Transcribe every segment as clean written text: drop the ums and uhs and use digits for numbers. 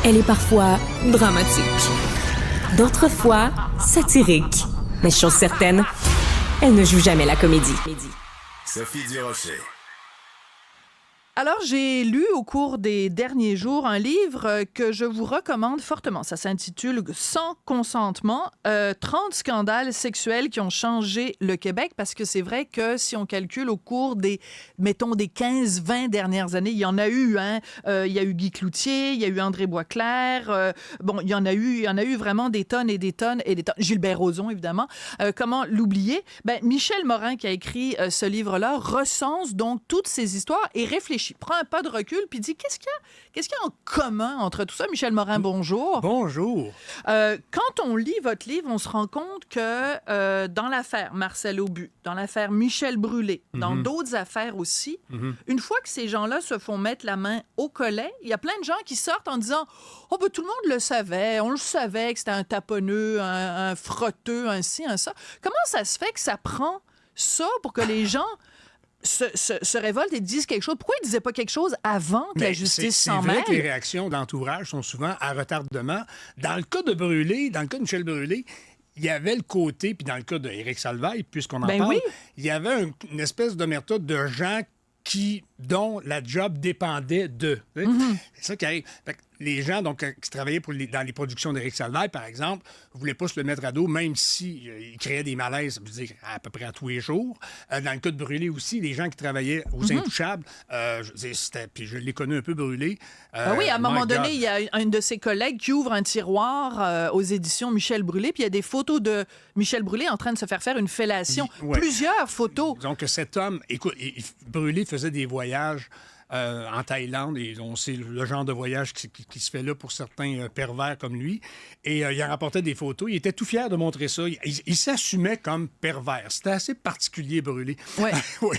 Elle est parfois dramatique, d'autres fois satirique. Mais chose certaine, elle ne joue jamais la comédie. Sophie Durocher. Alors, j'ai lu au cours des derniers jours un livre que je vous recommande fortement. Ça s'intitule « Sans consentement, 30 scandales sexuels qui ont changé le Québec ». Parce que c'est vrai que si on calcule au cours des 15-20 dernières années, il y en a eu, hein. Il y a eu Guy Cloutier, il y a eu André Boisclair. Il y en a eu vraiment des tonnes et des tonnes et des tonnes. Gilbert Rozon, évidemment. Comment l'oublier? Michel Morin, qui a écrit ce livre-là, recense donc toutes ces histoires et réfléchit. Prend un pas de recul puis dit qu'est-ce qu'il y a en commun entre tout ça. Michel Morin, bonjour. Bonjour. Quand on lit votre livre, on se rend compte que dans l'affaire Marcel Aubu, dans l'affaire Michel Brûlé, dans d'autres affaires aussi, une fois que ces gens-là se font mettre la main au collet, il y a plein de gens qui sortent en disant « Oh, tout le monde le savait, on le savait que c'était un taponneux, un frotteux, un ci, un ça. » Comment ça se fait que ça prend ça pour que les gens se révoltent et disent quelque chose? Pourquoi ils ne disaient pas quelque chose avant que la justice s'en mêle? C'est vrai que les réactions d'entourage sont souvent à retardement. Dans le cas de Brûlé, dans le cas de Michel Brûlé, il y avait le côté, puis dans le cas d'Éric Salvaille, puisqu'on en parle, il y avait une espèce d'omerta de gens dont la job dépendait d'eux. C'est ça qui arrive. Fait que les gens qui travaillaient dans les productions d'Éric Salvaille, par exemple, ne voulaient pas se le mettre à dos, même s'il créait des malaises, je veux dire, à peu près à tous les jours. Dans le cas de Brûlé aussi, les gens qui travaillaient aux Intouchables, puis je l'ai connu un peu, Brûlé. Oui, à un moment donné, il y a un de ses collègues qui ouvre un tiroir aux éditions Michel Brûlé, puis il y a des photos de Michel Brûlé en train de se faire une fellation. Plusieurs photos. Donc, cet homme, écoute, Brûlé faisait des voyages en Thaïlande, et on sait le genre de voyage qui se fait là pour certains pervers comme lui. Et il en rapportait des photos. Il était tout fier de montrer ça. Il s'assumait comme pervers. C'était assez particulier, Brûlé. Ouais. Oui.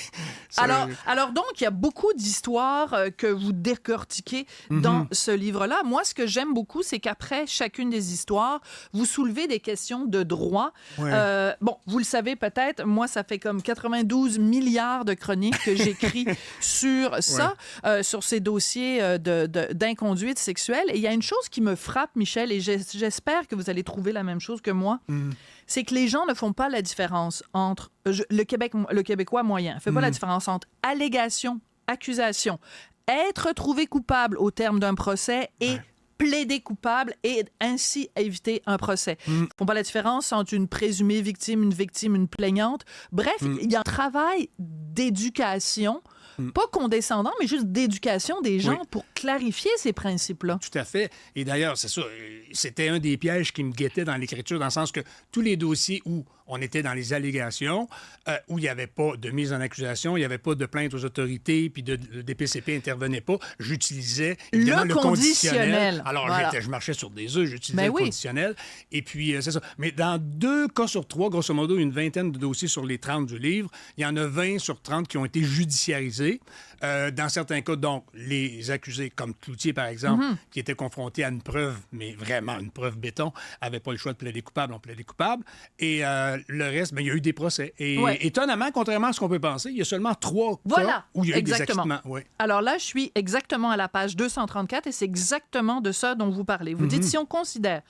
Alors donc, il y a beaucoup d'histoires que vous décortiquez dans ce livre-là. Moi, ce que j'aime beaucoup, c'est qu'après chacune des histoires, vous soulevez des questions de droit. Ouais. Vous le savez peut-être, moi, ça fait comme 92 milliards de chroniques que j'écris sur ça. Sur ces dossiers d'inconduite sexuelle. Et il y a une chose qui me frappe, Michel, et j'espère que vous allez trouver la même chose que moi, c'est que les gens ne font pas la différence entre le Québécois moyen ne fait pas la différence entre allégation, accusation, être trouvé coupable au terme d'un procès et plaider coupable et ainsi éviter un procès. Ils ne font pas la différence entre une présumée victime, une plaignante. Bref, il y a un travail d'éducation, pas condescendant, mais juste d'éducation des gens pour clarifier ces principes-là. Tout à fait. Et d'ailleurs, c'est ça, c'était un des pièges qui me guettait dans l'écriture, dans le sens que tous les dossiers où on était dans les allégations, où il n'y avait pas de mise en accusation, il n'y avait pas de plainte aux autorités, puis le DPCP n'intervenait pas, j'utilisais évidemment le conditionnel. Alors, je marchais sur des œufs, j'utilisais le conditionnel. Et puis, c'est ça. Mais dans 2 cas sur 3, grosso modo, une vingtaine de dossiers sur les 30 du livre, il y en a 20 sur 30 qui ont été judiciarisés. Dans certains cas, donc, les accusés, comme Cloutier, par exemple, qui étaient confrontés à une preuve, mais vraiment une preuve béton, n'avaient pas le choix de plaider coupable, on plaidait coupable. Et le reste, il y a eu des procès. Et étonnamment, contrairement à ce qu'on peut penser, il y a seulement 3 cas où il y a eu des acquittements. Alors là, je suis exactement à la page 234 et c'est exactement de ça dont vous parlez. Vous dites, si on considère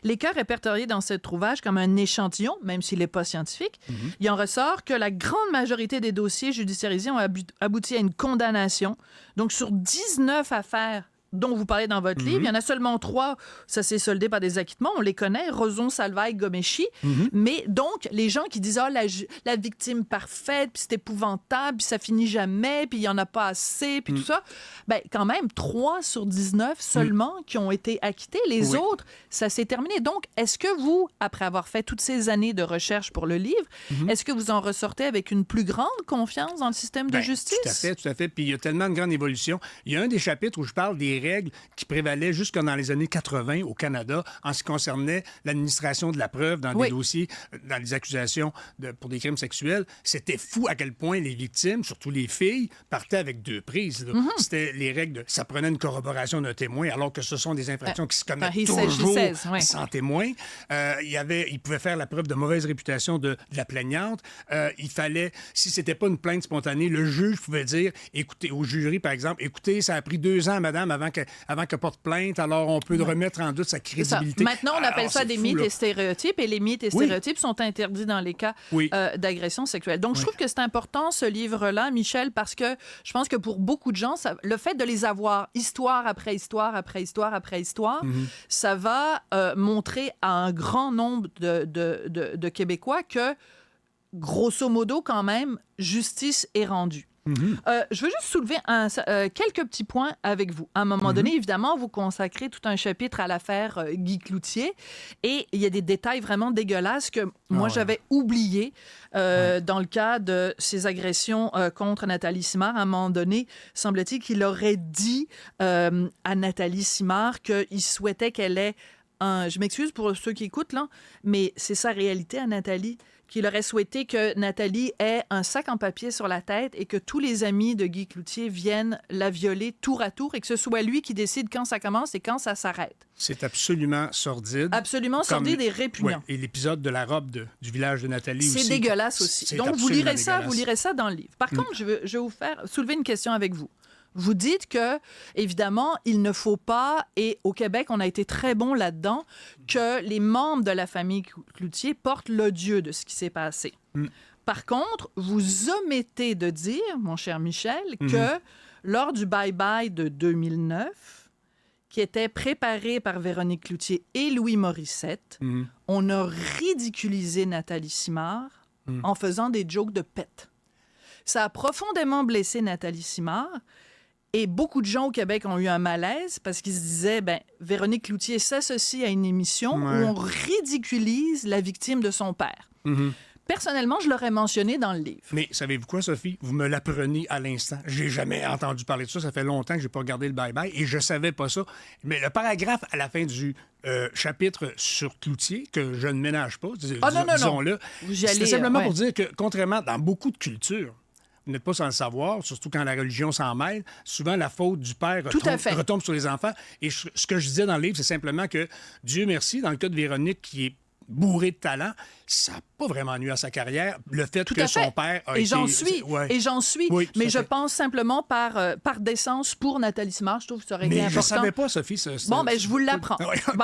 les cas répertoriés dans cet ouvrage comme un échantillon, même s'il n'est pas scientifique, il en ressort que la grande majorité des dossiers judiciarisés ont abouti à une condamnation. Donc, sur 19 affaires dont vous parlez dans votre livre, il y en a seulement 3, ça s'est soldé par des acquittements, on les connaît, Rozon, Salvaille, Gomeshi, mais donc, les gens qui disent « Ah, la victime parfaite, puis c'est épouvantable, puis ça finit jamais, puis il y en a pas assez, puis tout ça », quand même, 3 sur 19 seulement qui ont été acquittés. Les autres, ça s'est terminé. Donc, est-ce que vous, après avoir fait toutes ces années de recherche pour le livre, est-ce que vous en ressortez avec une plus grande confiance dans le système de justice? Tout à fait. Puis il y a tellement de grande évolution. Il y a un des chapitres où je parle des règles qui prévalaient jusque dans les années 80 au Canada en ce qui concernait l'administration de la preuve dans des dossiers, dans les accusations pour des crimes sexuels. C'était fou à quel point les victimes, surtout les filles, partaient avec 2 prises. C'était les règles ça prenait une corroboration d'un témoin, alors que ce sont des infractions qui se commettent toujours sans témoin. Il pouvait faire la preuve de mauvaise réputation de la plaignante. Il fallait, si c'était pas une plainte spontanée, le juge pouvait dire, écoutez, au jury, par exemple, écoutez, ça a pris 2 ans, madame, avant avant qu'elle porte plainte, alors on peut remettre en doute sa C'est ça. crédibilité. Maintenant, on appelle ça c'est des fou, mythes là. et stéréotypes, et les mythes et stéréotypes sont interdits dans les cas d'agression sexuelle. Donc, je trouve que c'est important, ce livre-là, Michel, parce que je pense que pour beaucoup de gens, le fait de les avoir histoire après histoire après histoire après histoire, ça va montrer à un grand nombre de Québécois que, grosso modo, quand même, justice est rendue. Je veux juste soulever quelques petits points avec vous. À un moment donné, évidemment, vous consacrez tout un chapitre à l'affaire Guy Cloutier et il y a des détails vraiment dégueulasses que moi, j'avais oubliés dans le cas de ces agressions contre Nathalie Simard. À un moment donné, semble-t-il qu'il aurait dit à Nathalie Simard qu'il souhaitait qu'elle ait je m'excuse pour ceux qui écoutent, là, mais c'est sa réalité à Nathalie, qu'il aurait souhaité que Nathalie ait un sac en papier sur la tête et que tous les amis de Guy Cloutier viennent la violer tour à tour et que ce soit lui qui décide quand ça commence et quand ça s'arrête. C'est absolument sordide. Absolument sordide et répugnant. Ouais, et l'épisode de la robe du village de Nathalie aussi. C'est dégueulasse aussi. Donc, vous lirez ça dans le livre. Par contre, je vais vous soulever une question avec vous. Vous dites que, évidemment, il ne faut pas, et au Québec, on a été très bon là-dedans, que les membres de la famille Cloutier portent l'odieux de ce qui s'est passé. Par contre, vous omettez de dire, mon cher Michel, que lors du bye-bye de 2009, qui était préparé par Véronique Cloutier et Louis Morissette, on a ridiculisé Nathalie Simard en faisant des jokes de pète. Ça a profondément blessé Nathalie Simard. Et beaucoup de gens au Québec ont eu un malaise parce qu'ils se disaient, Véronique Cloutier s'associe à une émission où on ridiculise la victime de son père. Personnellement, je l'aurais mentionné dans le livre. Mais savez-vous quoi, Sophie? Vous me l'apprenez à l'instant. J'ai jamais entendu parler de ça. Ça fait longtemps que j'ai pas regardé le bye-bye et je savais pas ça. Mais le paragraphe à la fin du chapitre sur Cloutier, que je ne ménage pas, disons-le, c'était simplement pour dire que, contrairement dans beaucoup de cultures, vous n'êtes pas sans le savoir, surtout quand la religion s'en mêle. Souvent, la faute du père retombe sur les enfants. Et ce que je disais dans le livre, c'est simplement que, Dieu merci, dans le cas de Véronique, qui est bourré de talent, ça n'a pas vraiment nuit à sa carrière. Le fait que son père a été... Et j'en suis. Oui, mais je pense simplement par décence pour Nathalie Simard. Je trouve que ça aurait été important. Mais je ne savais pas, Sophie. Je vous l'apprends. Ouais, okay.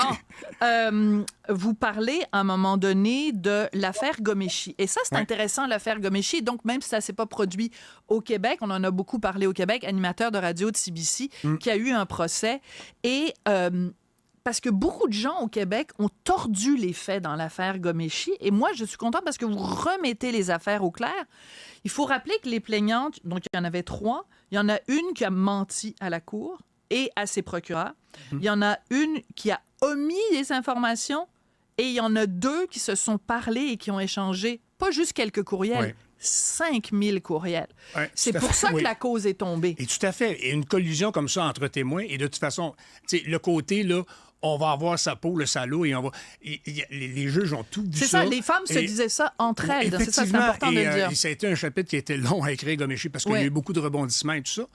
Bon, vous parlez à un moment donné de l'affaire Ghomeshi. Et ça, c'est intéressant, l'affaire Ghomeshi. Donc, même si ça ne s'est pas produit au Québec, on en a beaucoup parlé au Québec, animateur de radio de CBC, qui a eu un procès. Et... parce que beaucoup de gens au Québec ont tordu les faits dans l'affaire Ghomeshi. Et moi, je suis contente parce que vous remettez les affaires au clair. Il faut rappeler que les plaignantes, donc il y en avait 3, il y en a une qui a menti à la cour et à ses procureurs. Il y en a une qui a omis des informations et il y en a 2 qui se sont parlé et qui ont échangé pas juste quelques courriels, 5000 courriels. Ouais, c'est pour ça que la cause est tombée. Et tout à fait. Et une collusion comme ça entre témoins, et de toute façon, le côté, là, on va avoir sa peau, le salaud, et on va... les juges ont tout vu ça. C'est ça, les femmes se disaient ça entre elles. C'est ça, c'est important de le dire. Et ça a été un chapitre qui a été long à écrire, Ghomeshi, parce qu'il y a eu beaucoup de rebondissements et tout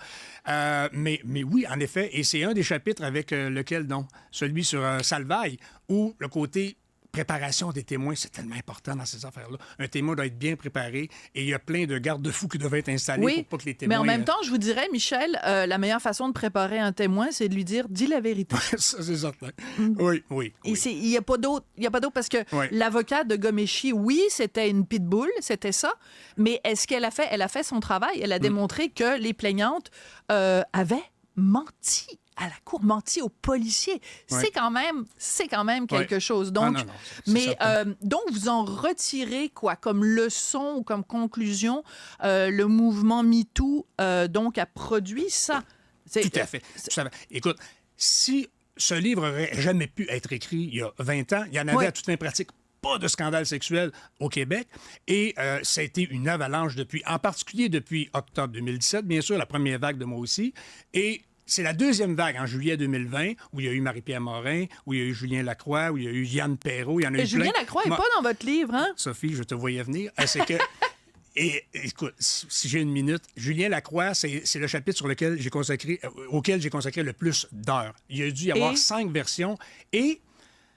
ça. Mais oui, en effet, et c'est un des chapitres avec lequel, celui sur Salvaille, où le côté... préparation des témoins, c'est tellement important dans ces affaires-là. Un témoin doit être bien préparé et il y a plein de garde-fous qui doivent être installés pour pas que les témoins... Mais en même temps, je vous dirais, Michel, la meilleure façon de préparer un témoin, c'est de lui dire « dis la vérité ». Ça, c'est certain. Oui. Et il n'y a pas d'autre parce que l'avocat de Ghomeshi, oui, c'était une pitbull, c'était ça, mais est-ce qu'elle a fait? Elle a fait son travail. Elle a démontré que les plaignantes avaient menti à la cour, menti aux policiers. C'est quand même quelque chose. Donc, donc, vous en retirez quoi comme leçon ou comme conclusion? Le mouvement MeToo, donc, a produit ça. Tout à fait. Écoute, si ce livre n'aurait jamais pu être écrit il y a 20 ans, il y en avait à toute fin pratique pas de scandale sexuel au Québec. Et ça a été une avalanche en particulier depuis octobre 2017, bien sûr, la première vague de moi aussi. Et c'est la deuxième vague en juillet 2020 où il y a eu Marie-Pierre Morin, où il y a eu Julien Lacroix, où il y a eu Yann Perrault. Il y en a eu Julien plein. Lacroix n'est pas dans votre livre, hein? Sophie, je te voyais venir. C'est que... Et écoute, si j'ai une minute, Julien Lacroix, c'est le chapitre auquel j'ai consacré le plus d'heures. Il y a dû y avoir 5 versions. Et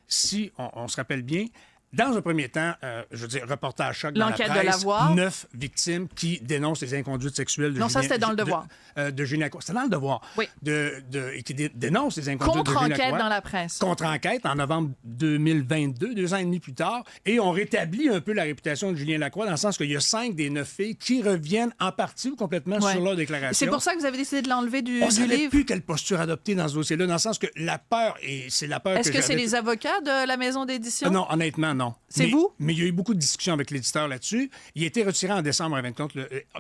si on se rappelle bien, Dans un premier temps, je veux dire, reportage choc dans la L'enquête presse, de La Voix. 9 victimes qui dénoncent les inconduites sexuelles de Non, ça, Julien... c'était dans Le Devoir. De Julien Lacroix. C'était dans Le Devoir. Oui. Et qui dénoncent les inconduites de Julien Lacroix. Contre-enquête dans la presse. Contre-enquête en novembre 2022, 2 ans et demi plus tard, et on rétablit un peu la réputation de Julien Lacroix dans le sens qu'il y a 5 des 9 filles qui reviennent en partie ou complètement Ouais. sur leur déclaration. C'est pour ça que vous avez décidé de l'enlever du On ne savait livre? plus quelle posture adopter dans ce dossier-là, dans le sens que la peur, et c'est la peur Est-ce que c'est j'avais- les avocats de la maison d'édition? Non, honnêtement, non. C'est Mais- vous? Mais il y a eu beaucoup de discussions avec l'éditeur là-dessus. Il a été retiré en décembre, en fin de compte,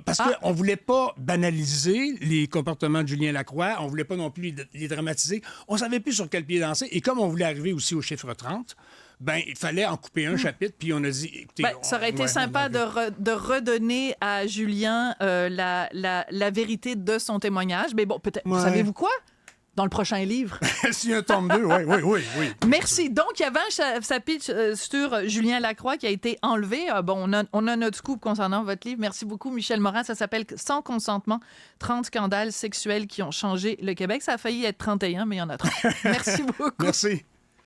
parce qu'on ne voulait pas banaliser les comportements de Julien Lacroix. On ne voulait pas non plus les dramatiser. On ne savait plus sur quel pied danser. Et comme on voulait arriver aussi au chiffre 30, ben il fallait en couper un chapitre. Puis on a dit... Écoutez, Ben, ça aurait été sympa de redonner à Julien la vérité de son témoignage. Mais bon, peut-être. Ouais. Savez-vous quoi? Dans le prochain livre. S'il y a un tome 2, oui. Merci. Donc, il y avait un chapitre sur Julien Lacroix qui a été enlevé. Bon, on a notre scoop concernant votre livre. Merci beaucoup, Michel Morin. Ça s'appelle « Sans consentement, 30 scandales sexuels qui ont changé le Québec ». Ça a failli être 31, mais il y en a 30. Merci beaucoup. Merci.